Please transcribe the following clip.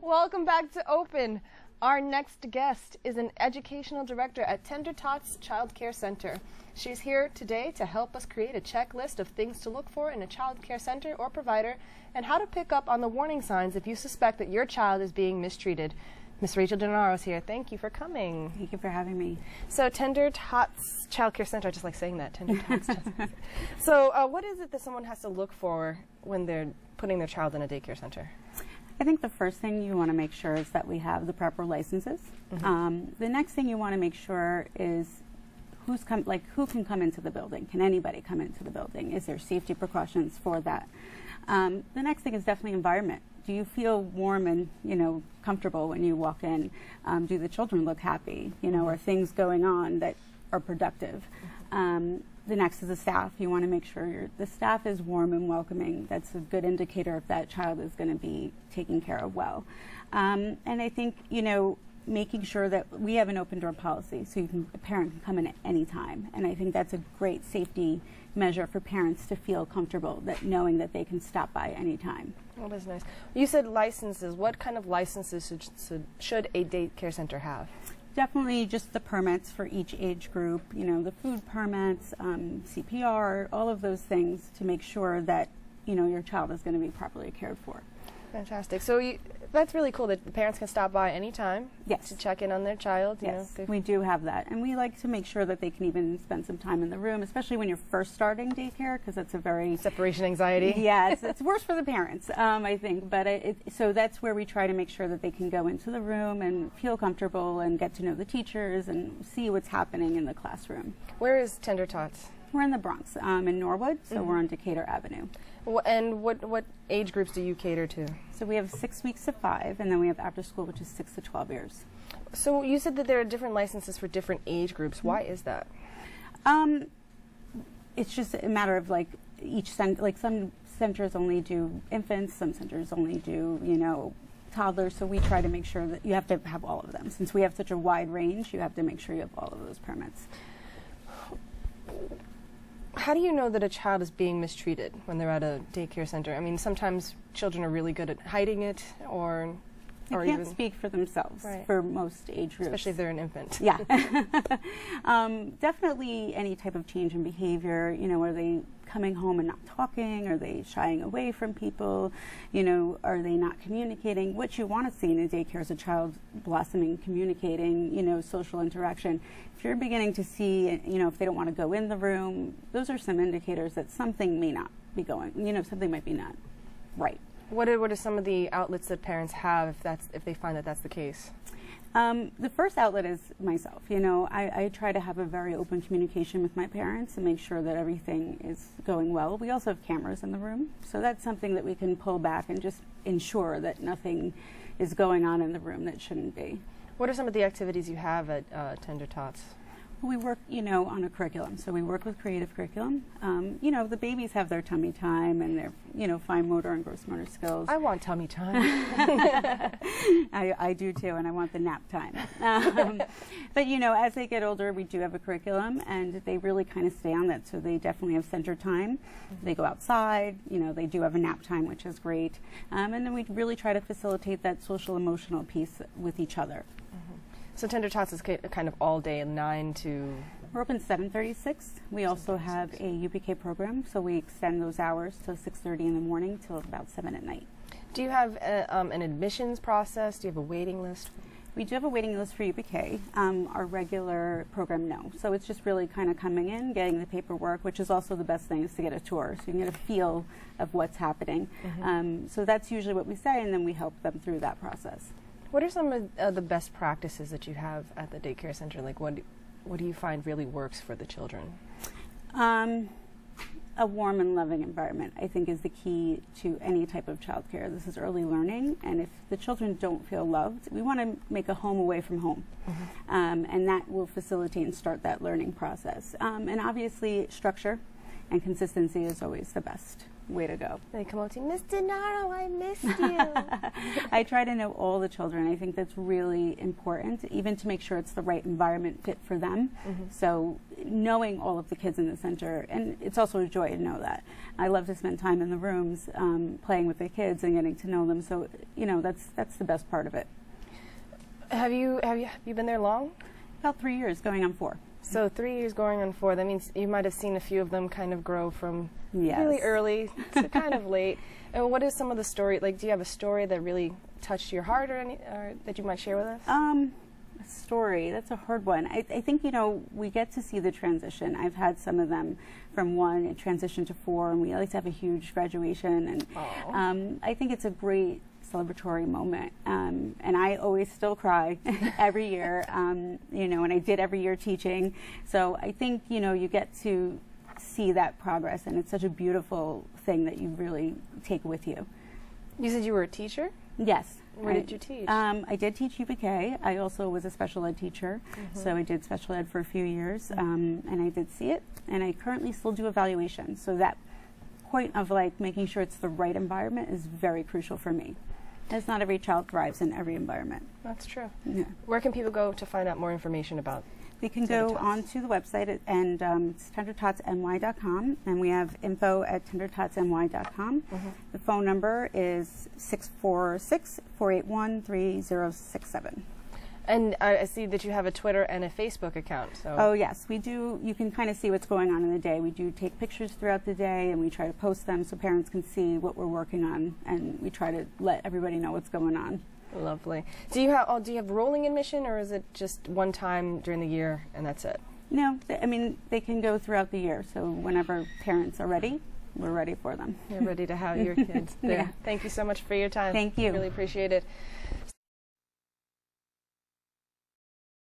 Welcome back to Open. Our next guest is an educational director at Tots Child Care Center. She's here today to help us create a checklist of things to look for in a child care center or provider and how to pick up on the warning signs if you suspect that your child is being mistreated. Miss Rachel Denaro is here. Thank you for coming. Thank you for having me. So Tots Child Care Center, I just like saying that, Tots. So what is it that someone has to look for when they're putting their child in a daycare center? I think the first thing you want to make sure is that we have the proper licenses. The next thing you want to make sure is who can come into the building. Can anybody come into the building? Is there safety precautions for that? The next thing is definitely environment. Do you feel warm and comfortable when you walk in? Do the children look happy? Are things going on that are productive? The next is the staff. You want to make sure the staff is warm and welcoming. That's a good indicator if that child is going to be taken care of well. And I think, making sure that we have an open door policy so a parent can come in at any time. And I think that's a great safety measure for parents to feel comfortable knowing that they can stop by any time. Oh, that's nice. You said licenses. What kind of licenses should a daycare center have? Definitely just the permits for each age group, the food permits, CPR, all of those things to make sure that, your child is going to be properly cared for. Fantastic. So that's really cool that the parents can stop by anytime yes. to check in on their child. Yes, we do have that. And we like to make sure that they can even spend some time in the room, especially when you're first starting daycare, because that's a very... Separation anxiety. Yeah, it's worse for the parents, I think. But so that's where we try to make sure that they can go into the room and feel comfortable and get to know the teachers and see what's happening in the classroom. Where is Tots? We're in the Bronx, in Norwood, so we're on Decatur Avenue. And what age groups do you cater to? So we have 6 weeks to 5, and then we have after school, which is 6 to 12 years. So you said that there are different licenses for different age groups. Why is that? It's just a matter of each center. Some centers only do infants, some centers only do toddlers. So we try to make sure that you have to have all of them. Since we have such a wide range, you have to make sure you have all of those permits. How do you know that a child is being mistreated when they're at a daycare center? I mean, sometimes children are really good at hiding it, or they can't speak for themselves for most age groups. Especially if they're an infant. Yeah. Definitely any type of change in behavior. Are they coming home and not talking? Are they shying away from people? Are they not communicating? What you want to see in a daycare is a child blossoming, communicating, social interaction. If you're beginning to see, if they don't want to go in the room, those are some indicators that something may not be going, something might be not right. What are some of the outlets that parents have if they find that that's the case? The first outlet is myself. I try to have a very open communication with my parents and make sure that everything is going well. We also have cameras in the room, so that's something that we can pull back and just ensure that nothing is going on in the room that shouldn't be. What are some of the activities you have at Tots? We work, on a curriculum. So we work with creative curriculum. The babies have their tummy time and their, fine motor and gross motor skills. I want tummy time. I do too, and I want the nap time. But, as they get older, we do have a curriculum, and they really kind of stay on that. So they definitely have center time. They go outside. They do have a nap time, which is great. And then we really try to facilitate that social emotional piece with each other. So Tots is kind of all day, 9 to... We're open 7:36. We also have a UPK program, so we extend those hours to 6:30 in the morning till about 7 at night. Do you have an admissions process? Do you have a waiting list? We do have a waiting list for UPK. Our regular program, no. So it's just really kind of coming in, getting the paperwork, which is also the best thing is to get a tour, so you can get a feel of what's happening. So that's usually what we say, and then we help them through that process. What are some of the best practices that you have at the daycare center? What do you find really works for the children? A warm and loving environment, I think, is the key to any type of childcare. This is early learning, and if the children don't feel loved, we want to make a home away from home. And that will facilitate and start that learning process. And obviously, structure and consistency is always the best way to go. They come up to you, Miss Denaro, I missed you. I try to know all the children. I think that's really important, even to make sure it's the right environment fit for them. So knowing all of the kids in the center, and it's also a joy to know that. I love to spend time in the rooms playing with the kids and getting to know them. So, you know, that's the best part of it. Have you been there long? About 3 years, going on 4. So 3 years going on 4. That means you might have seen a few of them kind of grow from Yes. really early to kind of late. And what is some of the story? Like, do you have a story that really touched your heart, or that you might share with us? A story, that's a hard one. I think, you know, we get to see the transition. I've had some of them from 1 and transition to 4, and we like to have a huge graduation. And I think it's a great celebratory moment. And I always still cry every year, you know, and I did every year teaching. So I think, you know, you get to see that progress, and it's such a beautiful thing that you really take with you. You said you were a teacher? Yes. Where did you teach? I did teach UPK. I also was a special ed teacher, so I did special ed for a few years, and I did see it, and I currently still do evaluation. So that point of like making sure it's the right environment is very crucial for me. As not every child thrives in every environment. That's true. Yeah. Where can people go to find out more information about? They can go onto the website and it's tendertotsny.com, and we have info@tendertotsny.com. The phone number is 646-481-3067. And I see that you have a Twitter and a Facebook account. So. Oh yes, we do. You can kind of see what's going on in the day. We do take pictures throughout the day, and we try to post them so parents can see what we're working on, and we try to let everybody know what's going on. Lovely. Do you have rolling admission, or is it just one time during the year and that's it? No, I mean, they can go throughout the year. So whenever parents are ready, we're ready for them. You're ready to have your kids there. Yeah. Thank you so much for your time. Thank you. Really appreciate it.